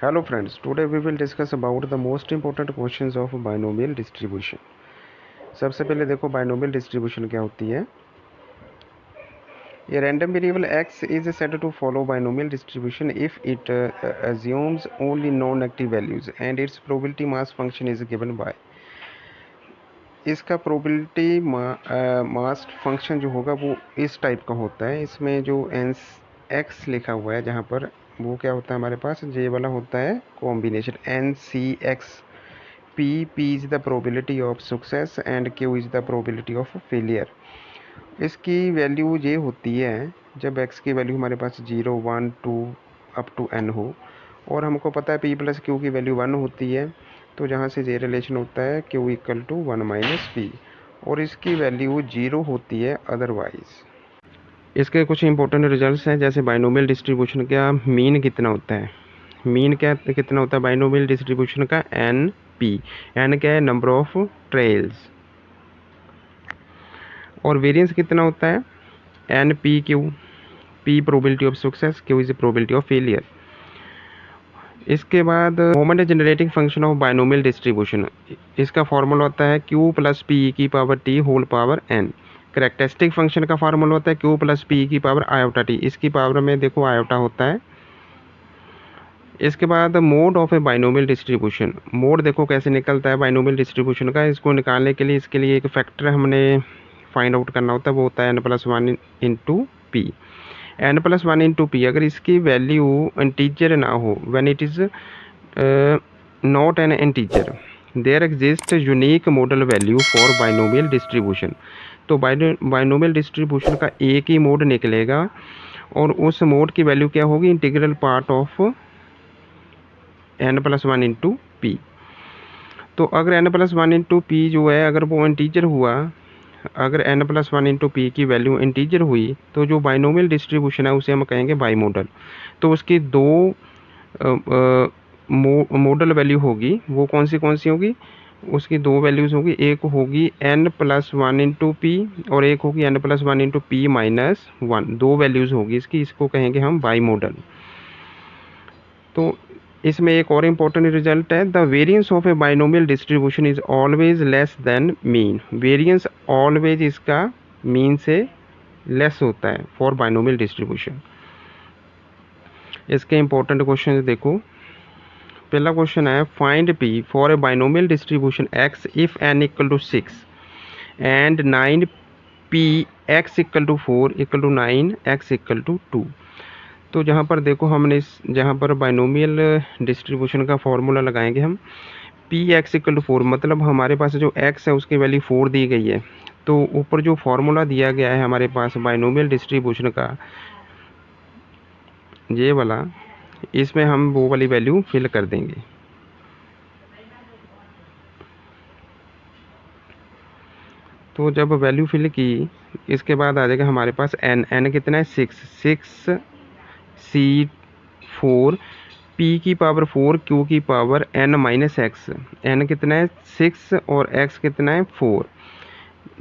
Hello friends, today we will discuss about the most important questions of binomial distribution. सबसे पहले देखो binomial distribution क्या होती है. A random variable x is said to follow binomial distribution if it assumes only non-negative values and its probability mass function is given by. इसका probability mass function जो होगा वो इस टाइप का होता है. इसमें जो x लिखा हुआ है जहाँ पर वो क्या होता है हमारे पास जे वाला होता है combination NCX. P is the probability of success and Q is the probability of failure. इसकी वैल्यू ये होती है जब x की वैल्यू हमारे पास 0 1 2 अप टू n हो और हमको पता है P प्लस Q की वैल्यू 1 होती है. तो जहाँ से ये रिलेशन होता है Q equal to 1 minus P और इसकी वैल्यू 0 होती है अदरवाइज. इसके कुछ इंपॉर्टेंट रिजल्ट्स हैं जैसे बाइनोमियल डिस्ट्रीब्यूशन का मीन कितना होता है. मीन क्या कितना होता है बाइनोमियल डिस्ट्रीब्यूशन का NP. N क्या है नंबर ऑफ ट्रेल्स. और वेरिएंस कितना होता है NPQ. P probability of success, Q is probability of failure. इसके बाद moment generating function of binomial distribution. इसका फॉर्मूला होता है Q प्लस P की power T whole power N. Characteristic function का फार्मूला होता है Q प्लस P की पावर आयोटा T. इसकी पावर में देखो आयोटा होता है. इसके बाद mode of a binomial distribution. Mode देखो कैसे निकलता है बाइनोमियल डिस्ट्रीब्यूशन का. इसको निकालने के लिए इसके लिए एक फैक्टर हमने फाइंड आउट करना होता है वो होता है n plus 1 into P. n plus 1 into P अगर इसकी वैल्यू इंटीजर ना हो when it is not an integer there exist unique modal value for binomial distribution. तो बाइनोमियल डिस्ट्रीब्यूशन का एक ही मोड निकलेगा और उस मोड की वैल्यू क्या होगी integral part of n plus 1 into P. तो अगर n प्लस 1 इंटू पी जो है अगर वो इंटीजर हुआ, अगर n प्लस 1 इंटू पी की वैल्यू इंटीजर हुई तो जो बाइनोमियल डिस्ट्रीब्यूशन है उसे हम कहेंगे बाई मॉडल. तो उसकी दो मॉडल वैल्यू होगी. वो कौन सी होगी उसकी दो वैल्यूज़ होगी. एक होगी n प्लस 1 इंटू पी और एक होगी n plus 1 into P minus 1. दो वैल्यूज़ होगी इसकी. इसको कहेंगे हम बाई मॉडल. तो इसमें एक और इम्पोर्टेंट रिजल्ट है the variance of a binomial distribution is always less than mean. Variance always इसका मीन से लेस होता है फॉर बाइनोमियल डिस्ट्रीब्यूशन. इसके इम्पोर्टेंट क्वेश्चन देखो. पहला क्वेश्चन है find P for a binomial distribution X if n equal to 6 and 9 p x equal to 4 equal to 9 x equal to 2. तो जहाँ पर देखो हमने जहाँ पर बाइनोमियल डिस्ट्रीब्यूशन का फॉर्मूला लगाएंगे हम पी एक्स इक्वल टू 4 मतलब हमारे पास जो x है उसकी वैल्यू 4 दी गई है. तो ऊपर जो फॉर्मूला दिया गया है हमारे पास बाइनोमियल डिस्ट्रीब्यूशन का ये वाला, इसमें हम वो वाली वैल्यू फिल कर देंगे. तो जब वैल्यू फिल की इसके बाद आ जाएगा हमारे पास n कितना है 6 C4 P की पावर 4 Q की power n minus x. n कितना है 6 और x कितना है 4.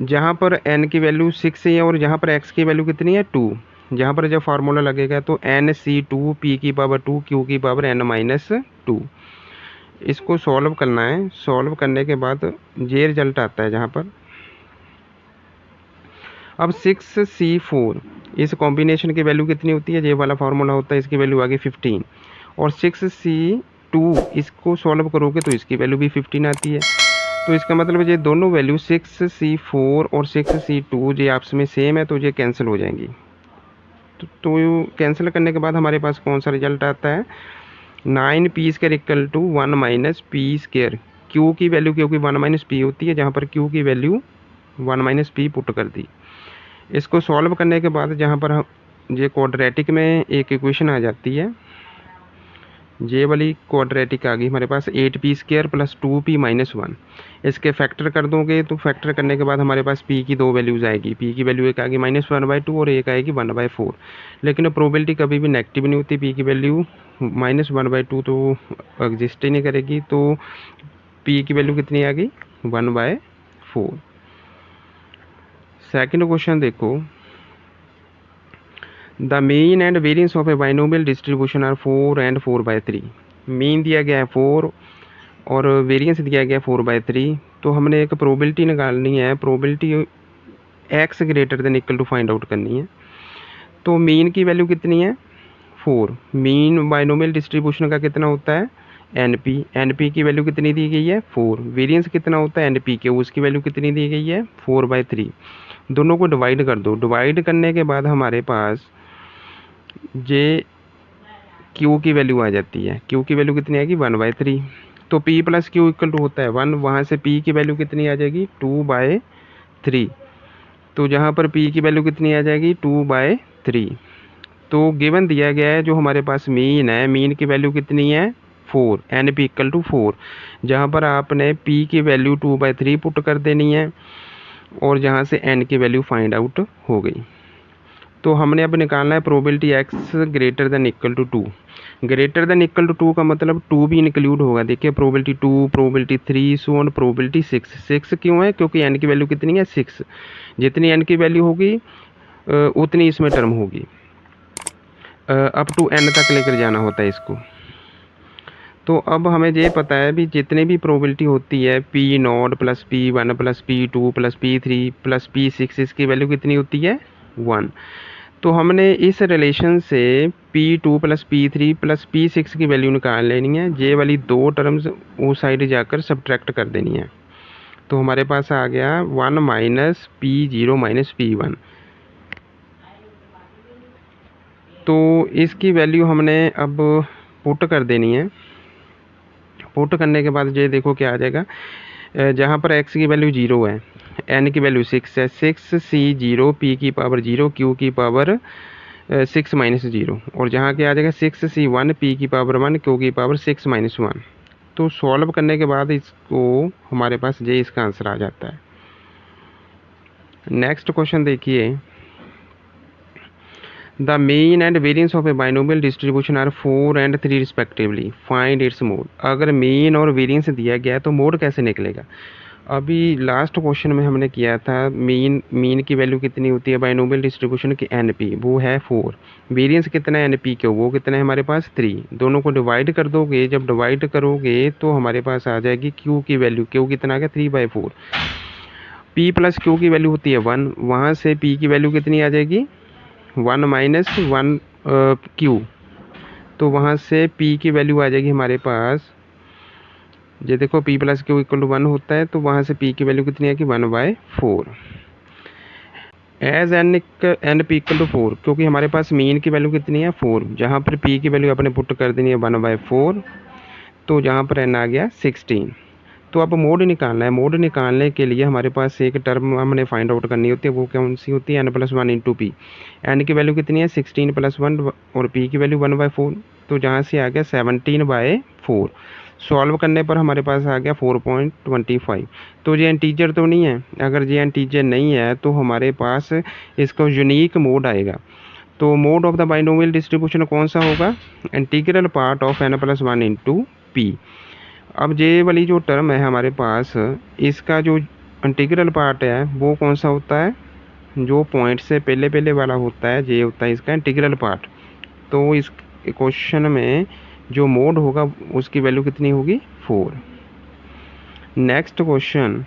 जहाँ पर n की वैल्यू 6 है और जहाँ पर x की वैल्यू कितनी है 2. जहाँ पर जब फार्मूला लगेगा तो NC2 P की पावर 2 Q की पावर n माइनस 2. इसको सॉल्व करना है. सॉल्व करने के बाद ये रिजल्ट आता है जहाँ पर अब 6C4 इस कॉम्बिनेशन की वैल्यू कितनी होती है ये वाला फार्मूला होता है. इसकी वैल्यू आ गई 15 और 6C2 इसको सॉल्व करोगे तो इसकी वैल्यू भी 15 आती है. तो इसका मतलब ये दोनों वैल्यू 6C4 और 6C2 ये आपस में सेम है तो ये कैंसिल हो जाएंगी. तो कैंसिल करने के बाद हमारे पास कौन सा रिजल्ट आता है 9p square equal to 1 minus P square. Q की वैल्यू क्योंकि 1 माइनस पी होती है जहाँ पर क्यू की वैल्यू 1 माइनस पी पुट कर दी. इसको सॉल्व करने के बाद जहाँ पर हम ये क्वाड्रेटिक में एक इक्वेशन आ जाती है. ये वाली क्वाड्रेटिक आ गई हमारे पास 8p square plus 2p minus 1. इसके फैक्टर कर दोगे तो फैक्टर करने के बाद हमारे पास p की दो वैल्यूज़ आएगी. p की वैल्यू एक आएगी -1/2 और एक आएगी 1/4. लेकिन प्रोबेबिलिटी कभी भी नेगेटिव नहीं होती. p की वैल्यू -1/2 तो एग्जिस्ट ही नहीं करेगी. तो p की वैल्यू कितनी आ गई 1/4. सेकेंड क्वेश्चन देखो the mean and variance of a binomial distribution are 4 and 4/3. Mean दिया गया है 4 और वेरिएंस दिया गया 4/3। तो हमने एक प्रोबेबिलिटी निकालनी है, probability x greater than equal to find out करनी है। तो मीन की वैल्यू कितनी है 4, मीन बाइनोमियल डिस्ट्रीब्यूशन का कितना होता है एनपी की वैल्यू कितनी दी गई है 4, वेरिएंस कितना होता है एनपी के, उसकी वैल्यू कितनी दी गई है 4/3। दोनों को डिवाइड कर दो, डिवाइड करने के बाद हमारे पास जे क्यू की वैल्यू आ जाती है, क्यू की वैल्यू कितनी आएगी 1/3। तो p plus Q equal to होता है 1, वहाँ से p की वैल्यू कितनी आ जाएगी 2/3। तो जहाँ पर p की वैल्यू कितनी आ जाएगी 2/3। तो गिवन दिया गया है जो हमारे पास मीन है, मीन की वैल्यू कितनी है 4, एन पी इक्वल टू 4, जहाँ पर आपने p की वैल्यू 2/3 पुट कर देनी है और जहाँ से n की वैल्यू फाइंड आउट हो गई। तो हमने अब निकालना है probability x greater than equal to 2। Greater than equal to 2 का मतलब 2 भी इंक्लूड होगा। देखिए probability 2, probability 3 so on, probability 6 क्यों है, क्योंकि n की वैल्यू कितनी है 6, जितनी n की वैल्यू होगी उतनी इसमें टर्म होगी, अप टू n तक लेकर जाना होता है इसको। तो अब हमें ये पता है भी जितनी भी प्रोबेबिलिटी होती है p0 plus p1 plus p2 plus p3 plus p6, इसकी वैल्यू कितनी होती है 1। तो हमने इस रिलेशन से p2 plus p3 plus p6 की वैल्यू निकाल लेनी है, ये वाली दो टर्म्स उस साइड जाकर सब्ट्रैक्ट कर देनी है। तो हमारे पास आ गया 1 माइनस p0 माइनस p1। तो इसकी वैल्यू हमने अब पुट कर देनी है। पुट करने के बाद ये देखो क्या आ जाएगा, जहाँ पर x की वैल्यू 0 है, n की वैल्यू 6 है, 6c0 p की पावर 0 q की पावर 6 माइनस 0, और जहाँ के आ जाएगा 6c1 p की पावर 1 q की पावर 6 माइनस 1। तो सॉल्व करने के बाद इसको हमारे पास ये इसका आंसर आ जाता है। नेक्स्ट क्वेश्चन देखिए, the mean and variance of a binomial distribution are 4 and 3 respectively, find its mode. अगर मीन और वेरिएंस दिया गया है तो मोड कैसे निकलेगा। अभी लास्ट क्वेश्चन में हमने किया था मीन की वैल्यू कितनी होती है बाइनोमियल डिस्ट्रीब्यूशन की एनपी, वो है 4, वेरिएंस कितना है एनपी के, वो कितना है हमारे पास 3। दोनों को डिवाइड कर दोगे, जब डिवाइड करोगे तो हमारे पास आ जाएगी क्यू की वैल्यू, क्यू कितना आ गया 3/4। p प्लस क्यू की वैल्यू होती है 1, वहाँ से p की वैल्यू कितनी आ जाएगी 1 माइनस 1 क्यू। तो वहाँ से p की वैल्यू आ जाएगी हमारे पास, ये देखो p plus Q equal to 1 होता है, तो वहाँ से p की वैल्यू कितनी आएगी 1/4। As N P equal to 4, क्योंकि हमारे पास मीन की वैल्यू कितनी है 4, जहाँ पर p की वैल्यू अपने पुट कर देनी है 1/4, तो जहाँ पर n आ गया 16। तो अब मोड निकालना है। मोड निकालने के लिए हमारे पास एक टर्म हमने फाइंड आउट करनी होती है, वो कौन सी होती है n+1 इंटू पी। एन की वैल्यू कितनी है 16 + 1 और p की वैल्यू 1/4, तो जहाँ से आ गया 17/4। सॉल्व करने पर हमारे पास आ गया 4.25। तो ये इंटीजर तो नहीं है, अगर ये इंटीजर नहीं है तो हमारे पास इसका यूनिक मोड आएगा। तो mode of the binomial distribution कौन सा होगा, integral part of n+1 into P. अब ये वाली जो टर्म है हमारे पास, इसका जो इंटीग्रल पार्ट है वो कौन सा होता है, जो पॉइंट से पहले वाला होता है, ये होता है इसका इंटीग्रल पार्ट। तो इस क्वेश्चन में जो मोड होगा उसकी वैल्यू कितनी होगी 4। Next question,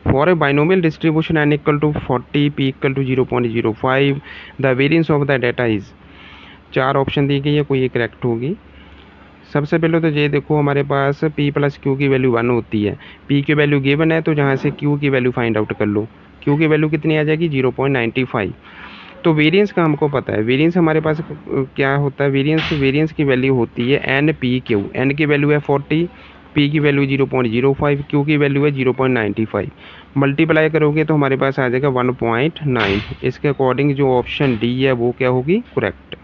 for a binomial distribution n equal to 40 p equal to 0.05 the variance of the data is. 4 option दी गई है, कोई एक करेक्ट होगी। सबसे पहले तो ये देखो हमारे पास p प्लस क्यू की वैल्यू 1 होती है, p की वैल्यू गिवन है, तो जहाँ से q की वैल्यू फाइंड आउट कर लो। q की वैल्यू कितनी आ जाएगी 0.95। तो वेरिएंस का हमको पता है, वेरिएंस हमारे पास क्या होता है, वेरिएंस की वैल्यू होती है एन पी क्यू। एन की वैल्यू है 40, p की वैल्यू 0.05, q की वैल्यू है 0.95। मल्टीप्लाई करोगे तो हमारे पास आ जाएगा 1.9। इसके अकॉर्डिंग जो ऑप्शन डी है वो क्या होगी correct.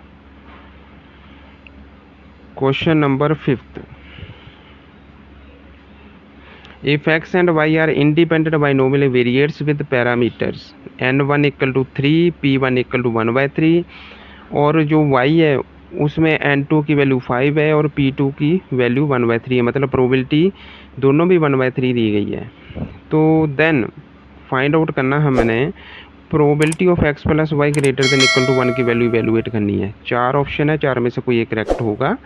Question number 5, if x and y are independent binomial variates with parameters n1 equal to 3, p1 equal to 1/3, और जो y है उसमें n2 की वैल्यू 5 है और p2 की वैल्यू 1/3 है, मतलब प्रोबेबिलिटी दोनों भी 1/3 दी गई है। तो देन फाइंड आउट करना हमने probability of X plus Y greater than equal to 1 की वैल्यू इवेलुएट करनी है। 4 ऑप्शन है, 4 में से कोई एक करेक्ट होगा।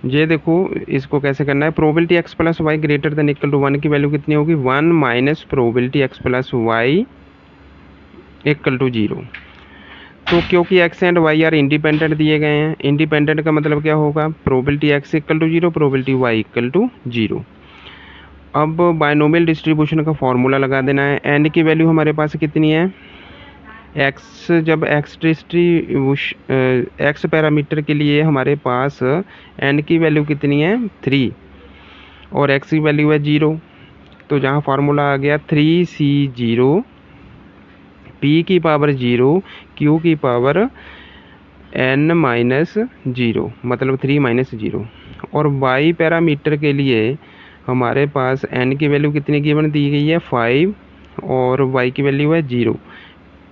ये देखो इसको कैसे करना है। Probability X plus Y greater than equal to 1 की वैल्यू कितनी होगी, 1 minus probability X plus Y equal to 0। तो क्योंकि X and Y are independent दिए गए हैं, इंडिपेंडेंट का मतलब क्या होगा, probability X equal to 0, probability Y equal to 0। अब बायनोमियल डिस्ट्रीब्यूशन का फॉर्मूला लगा देना है। एन की वैल्यू हमारे पास कितनी है, एक्स, जब एक्स पैरामीटर के लिए हमारे पास एन की वैल्यू कितनी है 3 और एक्स की वैल्यू है 0, तो जहाँ फार्मूला आ गया 3C0 P की पावर 0 Q की पावर n माइनस 0, मतलब 3 माइनस 0। और y पैरामीटर के लिए हमारे पास n की वैल्यू कितनी गिवन दी गई है 5 और y की वैल्यू है 0।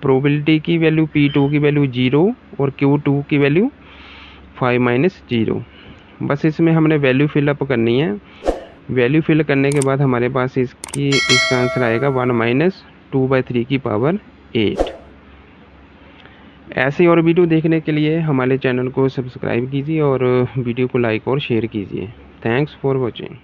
प्रोबेबिलिटी की वैल्यू P2 की वैल्यू 0 और Q2 की वैल्यू 5 माइनस 0। बस इसमें हमने वैल्यू फिलअप करनी है। वैल्यू फिल करने के बाद हमारे पास इसका आंसर आएगा 1 माइनस 2/3 की पावर 8। ऐसे और वीडियो देखने के लिए हमारे चैनल को सब्सक्राइब कीजिए और वीडियो को लाइक और शेयर कीजिए। Thanks for watching.